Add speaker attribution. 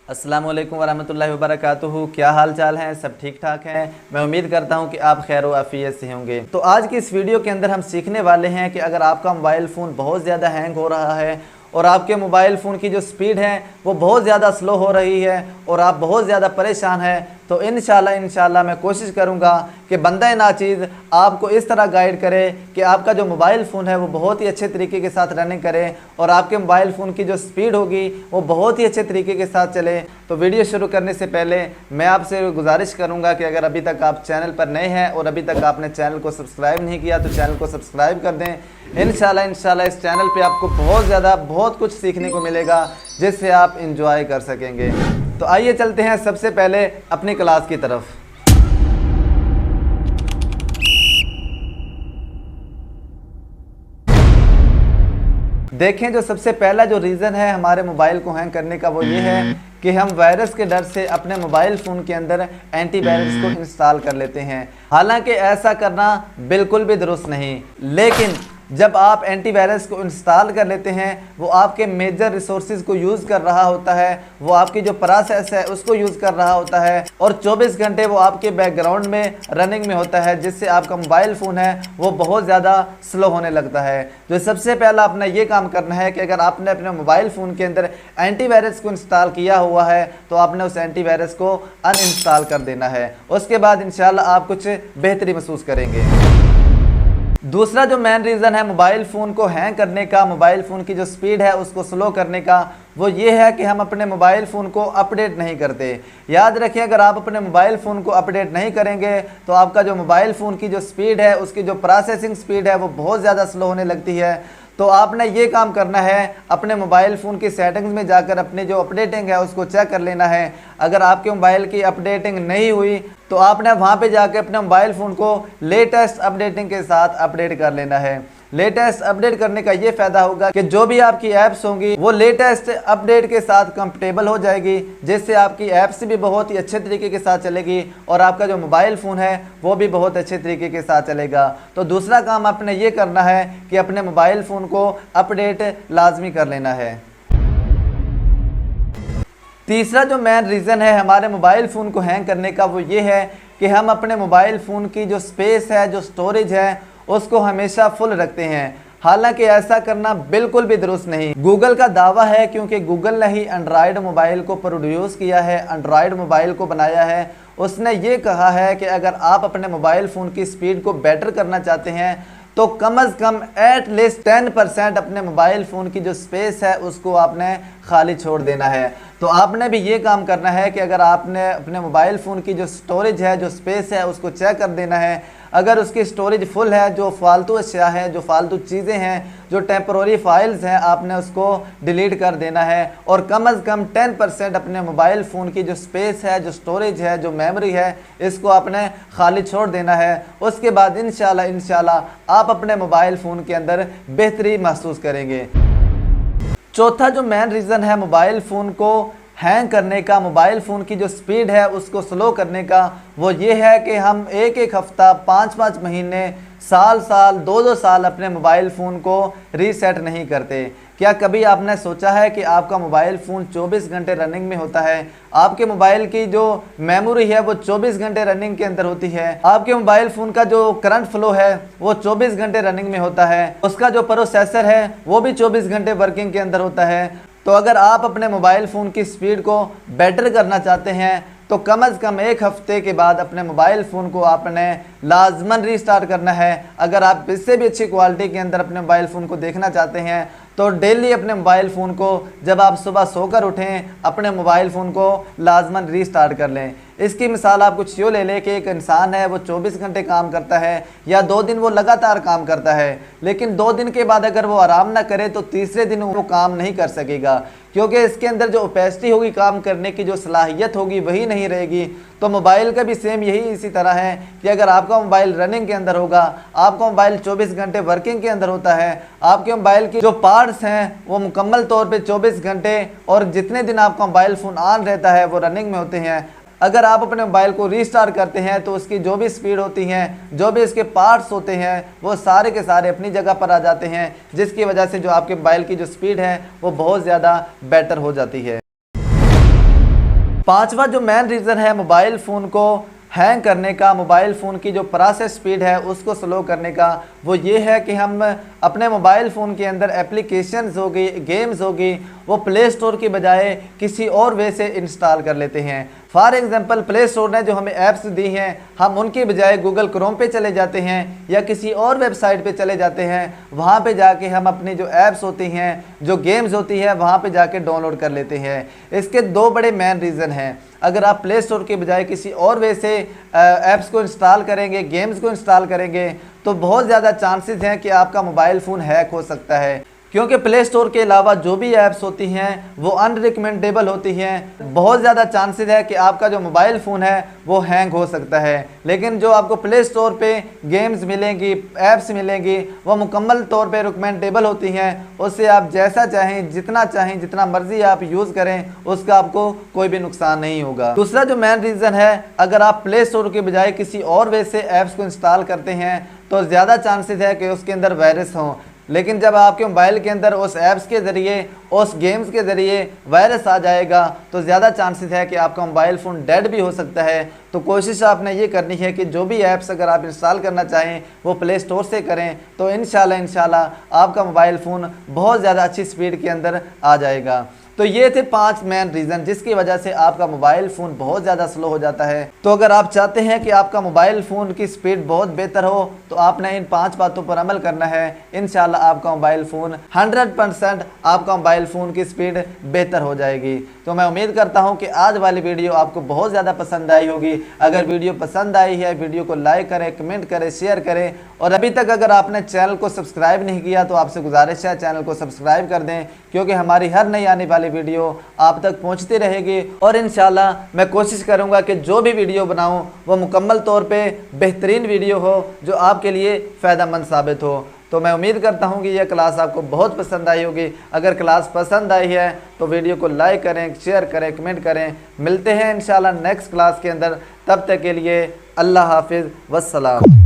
Speaker 1: अस्सलाम वालेकुम वरहमतुल्लाहि वबरकातुहू। क्या हाल चाल हैं? सब ठीक ठाक हैं। मैं उम्मीद करता हूं कि आप खैर आफियत से होंगे। तो आज की इस वीडियो के अंदर हम सीखने वाले हैं कि अगर आपका मोबाइल फ़ोन बहुत ज़्यादा हैंग हो रहा है और आपके मोबाइल फ़ोन की जो स्पीड है वो बहुत ज़्यादा स्लो हो रही है और आप बहुत ज़्यादा परेशान हैं, तो इंशाल्लाह मैं कोशिश करूंगा कि बंदा नाचीज़ आपको इस तरह गाइड करे कि आपका जो मोबाइल फ़ोन है वो बहुत ही अच्छे तरीके के साथ रनिंग करे और आपके मोबाइल फ़ोन की जो स्पीड होगी वो बहुत ही अच्छे तरीके के साथ चले। तो वीडियो शुरू करने से पहले मैं आपसे गुजारिश करूंगा कि अगर अभी तक आप चैनल पर नए हैं और अभी तक आपने चैनल को सब्सक्राइब नहीं किया तो चैनल को सब्सक्राइब कर दें। इंशाल्लाह इस चैनल पे आपको बहुत कुछ सीखने को मिलेगा जिससे आप इंजॉय कर सकेंगे। तो आइए चलते हैं सबसे पहले अपनी क्लास की तरफ। देखें, जो सबसे पहला जो रीज़न है हमारे मोबाइल को हैंग करने का वो ये है कि हम वायरस के डर से अपने मोबाइल फ़ोन के अंदर एंटीवायरस को इंस्टॉल कर लेते हैं। हालांकि ऐसा करना बिल्कुल भी दुरुस्त नहीं, लेकिन जब आप एंटीवायरस को इंस्टॉल कर लेते हैं वो आपके मेजर रिसोर्सेज को यूज़ कर रहा होता है, वो आपकी जो प्रोसेस है उसको यूज़ कर रहा होता है और 24 घंटे वो आपके बैकग्राउंड में रनिंग में होता है, जिससे आपका मोबाइल फ़ोन है वो बहुत ज़्यादा स्लो होने लगता है। तो सबसे पहला अपना ये काम करना है कि अगर आपने अपने मोबाइल फ़ोन के अंदर एंटीवायरस को इंस्टॉल किया हुआ है तो आपने उस एंटीवायरस को अनइंस्टॉल कर देना है। उसके बाद इंशाल्लाह आप कुछ बेहतरी महसूस करेंगे। दूसरा जो मेन रीज़न है मोबाइल फ़ोन को हैंग करने का, मोबाइल फ़ोन की जो स्पीड है उसको स्लो करने का, वो ये है कि हम अपने मोबाइल फ़ोन को अपडेट नहीं करते। याद रखिए, अगर आप अपने मोबाइल फ़ोन को अपडेट नहीं करेंगे तो आपका जो मोबाइल फ़ोन की जो स्पीड है उसकी जो प्रोसेसिंग स्पीड है वो बहुत ज़्यादा स्लो होने लगती है। तो आपने ये काम करना है, अपने मोबाइल फ़ोन की सेटिंग्स में जाकर अपनी जो अपडेटिंग है उसको चेक कर लेना है। अगर आपके मोबाइल की अपडेटिंग नहीं हुई तो आपने वहाँ पे जाकर अपने मोबाइल फ़ोन को लेटेस्ट अपडेटिंग के साथ अपडेट कर लेना है। लेटेस्ट अपडेट करने का ये फ़ायदा होगा कि जो भी आपकी ऐप्स होंगी वो लेटेस्ट अपडेट के साथ कंपेटेबल हो जाएगी, जिससे आपकी ऐप्स भी बहुत ही अच्छे तरीके के साथ चलेगी और आपका जो मोबाइल फ़ोन है वो भी बहुत अच्छे तरीके के साथ चलेगा। तो दूसरा काम आपने ये करना है कि अपने मोबाइल फ़ोन को अपडेट लाजमी कर लेना है। तीसरा जो मेन रीज़न है हमारे मोबाइल फ़ोन को हैंग करने का वो ये है कि हम अपने मोबाइल फ़ोन की जो स्पेस है, जो स्टोरेज है, उसको हमेशा फुल रखते हैं। हालांकि ऐसा करना बिल्कुल भी दुरुस्त नहीं। गूगल का दावा है, क्योंकि गूगल ने ही एंड्रॉयड मोबाइल को प्रोड्यूस किया है, एंड्रॉयड मोबाइल को बनाया है। उसने ये कहा है कि अगर आप अपने मोबाइल फ़ोन की स्पीड को बेटर करना चाहते हैं तो कम अज़ कम एटलीस्ट 10% अपने मोबाइल फ़ोन की जो स्पेस है उसको आपने खाली छोड़ देना है। तो आपने भी ये काम करना है कि अगर आपने अपने मोबाइल फ़ोन की जो स्टोरेज है, जो स्पेस है, उसको चेक कर देना है। अगर उसकी स्टोरेज फुल है, जो फालतू अशिया है, जो फालतू चीज़ें हैं, जो टेम्पररी फाइल्स हैं, आपने उसको डिलीट कर देना है और कम अज़ कम 10% अपने मोबाइल फ़ोन की जो स्पेस है, जो स्टोरेज है, जो मेमोरी है, इसको आपने खाली छोड़ देना है। उसके बाद इंशाल्लाह आप अपने मोबाइल फ़ोन के अंदर बेहतरी महसूस करेंगे। चौथा जो मेन रीज़न है मोबाइल फ़ोन को हैंग करने का, मोबाइल फ़ोन की जो स्पीड है उसको स्लो करने का, वो ये है कि हम एक हफ़्ता, 5 महीने, साल 2 साल अपने मोबाइल फ़ोन को रीसेट नहीं करते। क्या कभी आपने सोचा है कि आपका मोबाइल फ़ोन 24 घंटे रनिंग में होता है? आपके मोबाइल की जो मेमोरी है वो 24 घंटे रनिंग के अंदर होती है। आपके मोबाइल फ़ोन का जो करंट फ्लो है वो 24 घंटे रनिंग में होता है। उसका जो प्रोसेसर है वो भी 24 घंटे वर्किंग के अंदर होता है। तो अगर आप अपने मोबाइल फ़ोन की स्पीड को बेटर करना चाहते हैं तो कम अज़ कम 1 हफ़्ते के बाद अपने मोबाइल फ़ोन को आपने लाजमन रीस्टार्ट करना है। अगर आप इससे भी अच्छी क्वालिटी के अंदर अपने मोबाइल फ़ोन को देखना चाहते हैं तो डेली अपने मोबाइल फ़ोन को जब आप सुबह सोकर उठें अपने मोबाइल फ़ोन को लाजमन रीस्टार्ट कर लें। इसकी मिसाल आप कुछ यूँ ले लें कि एक इंसान है वो 24 घंटे काम करता है या 2 दिन वो लगातार काम करता है, लेकिन 2 दिन के बाद अगर वो आराम ना करे तो तीसरे दिन वो काम नहीं कर सकेगा, क्योंकि इसके अंदर जो ओपेसिटी होगी, काम करने की जो सलाहियत होगी वही नहीं रहेगी। तो मोबाइल का भी सेम यही इसी तरह है कि अगर आपका मोबाइल रनिंग के अंदर होगा, आपका मोबाइल 24 घंटे वर्किंग के अंदर होता है, आपके मोबाइल की जो पार्ट्स हैं वो मुकम्मल तौर पे 24 घंटे और जितने दिन आपका मोबाइल फ़ोन ऑन रहता है वो रनिंग में होते हैं। अगर आप अपने मोबाइल को रीस्टार्ट करते हैं तो उसकी जो भी स्पीड होती हैं, जो भी इसके पार्ट्स होते हैं, वो सारे के सारे अपनी जगह पर आ जाते हैं, जिसकी वजह से जो आपके मोबाइल की जो स्पीड है वो बहुत ज़्यादा बेटर हो जाती है। पांचवा जो मेन रीज़न है मोबाइल फ़ोन को हैंग करने का, मोबाइल फ़ोन की जो प्रोसेस स्पीड है उसको स्लो करने का, वो ये है कि हम अपने मोबाइल फ़ोन के अंदर एप्लीकेशंस होगी, गेम्स होगी, वो प्ले स्टोर की बजाय किसी और वे से इंस्टॉल कर लेते हैं। फॉर एग्ज़ाम्पल प्ले स्टोर ने जो हमें ऐप्स दी हैं, हम उनकी बजाय गूगल क्रोम पे चले जाते हैं या किसी और वेबसाइट पे चले जाते हैं। वहाँ पे जाके हम अपनी जो ऐप्स होती हैं, जो गेम्स होती है, वहाँ पे जाके डाउनलोड कर लेते हैं। इसके दो बड़े मेन रीज़न हैं। अगर आप प्ले स्टोर के बजाय किसी और वे से ऐप्स को इंस्टॉल करेंगे, गेम्स को इंस्टॉल करेंगे, तो बहुत ज़्यादा चांसेस हैं कि आपका मोबाइल फ़ोन हैक हो सकता है, क्योंकि प्ले स्टोर के अलावा जो भी ऐप्स होती हैं वो अनरिकमेंडेबल होती हैं। बहुत ज़्यादा चांसेस है कि आपका जो मोबाइल फ़ोन है वो हैंग हो सकता है। लेकिन जो आपको प्ले स्टोर पे गेम्स मिलेंगी, ऐप्स मिलेंगी, वो मुकम्मल तौर पे रिकमेंडेबल होती हैं। उससे आप जैसा चाहें, जितना चाहें, जितना मर्जी आप यूज़ करें, उसका आपको कोई भी नुकसान नहीं होगा। दूसरा जो मेन रीज़न है, अगर आप प्ले स्टोर के बजाय किसी और वे से ऐप्स को इंस्टॉल करते हैं तो ज़्यादा चांसेस है कि उसके अंदर वायरस हों। लेकिन जब आपके मोबाइल के अंदर उस ऐप्स के ज़रिए, उस गेम्स के ज़रिए वायरस आ जाएगा तो ज़्यादा चांसेस है कि आपका मोबाइल फ़ोन डेड भी हो सकता है। तो कोशिश आपने ये करनी है कि जो भी ऐप्स अगर आप इंस्टॉल करना चाहें वो प्ले स्टोर से करें, तो इंशाल्लाह आपका मोबाइल फ़ोन बहुत ज़्यादा अच्छी स्पीड के अंदर आ जाएगा। तो ये थे 5 मेन रीज़न जिसकी वजह से आपका मोबाइल फ़ोन बहुत ज़्यादा स्लो हो जाता है। तो अगर आप चाहते हैं कि आपका मोबाइल फ़ोन की स्पीड बहुत बेहतर हो तो आपने इन 5 बातों पर अमल करना है। इंशाल्लाह आपका मोबाइल फ़ोन 100% आपका मोबाइल फ़ोन की स्पीड बेहतर हो जाएगी। तो मैं उम्मीद करता हूँ कि आज वाली वीडियो आपको बहुत ज़्यादा पसंद आई होगी। अगर वीडियो पसंद आई है, वीडियो को लाइक करें, कमेंट करें, शेयर करें, और अभी तक अगर आपने चैनल को सब्सक्राइब नहीं किया तो आपसे गुजारिश है चैनल को सब्सक्राइब कर दें, क्योंकि हमारी हर नई आने वाली वीडियो आप तक पहुंचती रहेगी। और इंशाल्लाह मैं कोशिश करूंगा कि जो भी वीडियो बनाऊं वो मुकम्मल तौर पे बेहतरीन वीडियो हो जो आपके लिए फ़ायदेमंद साबित हो। तो मैं उम्मीद करता हूं कि यह क्लास आपको बहुत पसंद आई होगी। अगर क्लास पसंद आई है तो वीडियो को लाइक करें, शेयर करें, कमेंट करें। मिलते हैं इंशाल्लाह नेक्स्ट क्लास के अंदर। तब तक के लिए अल्लाह हाफिज़, वस्सलाम।